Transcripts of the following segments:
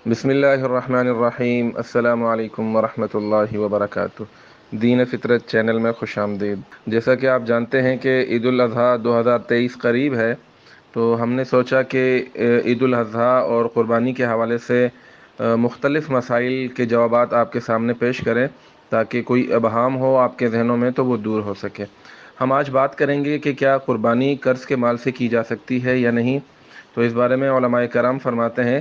بسم اللہ الرحمن الرحیم، السلام علیکم ورحمۃ اللہ وبرکاتہ۔ دین فطرت چینل میں خوش آمدید۔ جیسا کہ آپ جانتے ہیں کہ عید الاضحیٰ 2023 قریب ہے، تو ہم نے سوچا کہ عید الاضحیٰ اور قربانی کے حوالے سے مختلف مسائل کے جوابات آپ کے سامنے پیش کریں تاکہ کوئی ابہام ہو آپ کے ذہنوں میں تو وہ دور ہو سکے۔ ہم آج بات کریں گے کہ کیا قربانی قرض کے مال سے کی جا سکتی ہے یا نہیں۔ تو اس بارے میں علماء کرام فرماتے ہیں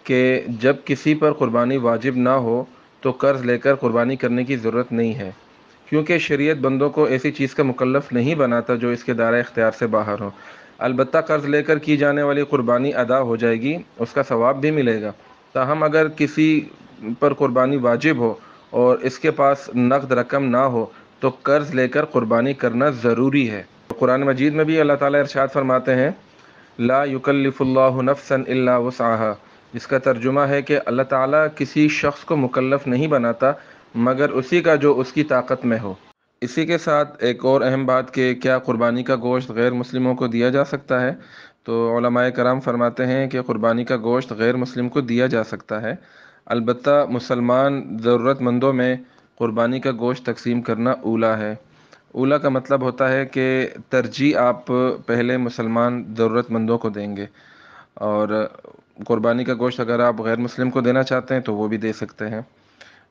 کہ جب کسی پر قربانی واجب نہ ہو تو قرض لے کر قربانی کرنے کی ضرورت نہیں ہے، کیونکہ شریعت بندوں کو ایسی چیز کا مکلف نہیں بناتا جو اس کے دائرہ اختیار سے باہر ہو۔ البتہ قرض لے کر کی جانے والی قربانی ادا ہو جائے گی، اس کا ثواب بھی ملے گا۔ تاہم اگر کسی پر قربانی واجب ہو اور اس کے پاس نقد رقم نہ ہو تو قرض لے کر قربانی کرنا ضروری ہے۔ قرآن مجید میں بھی اللہ تعالیٰ ارشاد فرماتے ہیں لا یکلف اللہ نفسا الا وسعها، جس کا ترجمہ ہے کہ اللہ تعالیٰ کسی شخص کو مکلف نہیں بناتا مگر اسی کا جو اس کی طاقت میں ہو۔ اسی کے ساتھ ایک اور اہم بات کہ کیا قربانی کا گوشت غیر مسلموں کو دیا جا سکتا ہے؟ تو علماء کرام فرماتے ہیں کہ قربانی کا گوشت غیر مسلم کو دیا جا سکتا ہے، البتہ مسلمان ضرورت مندوں میں قربانی کا گوشت تقسیم کرنا اولیٰ ہے۔ اولیٰ کا مطلب ہوتا ہے کہ ترجیح آپ پہلے مسلمان ضرورت مندوں کو دیں گے، اور قربانی کا گوشت اگر آپ غیر مسلم کو دینا چاہتے ہیں تو وہ بھی دے سکتے ہیں۔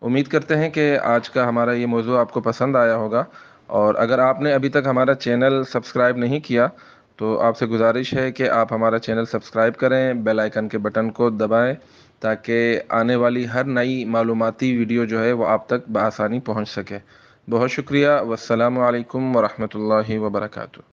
امید کرتے ہیں کہ آج کا ہمارا یہ موضوع آپ کو پسند آیا ہوگا، اور اگر آپ نے ابھی تک ہمارا چینل سبسکرائب نہیں کیا تو آپ سے گزارش ہے کہ آپ ہمارا چینل سبسکرائب کریں، بیل آئیکن کے بٹن کو دبائیں تاکہ آنے والی ہر نئی معلوماتی ویڈیو جو ہے وہ آپ تک بآسانی پہنچ سکے۔ بہت شکریہ، والسلام علیکم ورحمۃ اللہ وبرکاتہ۔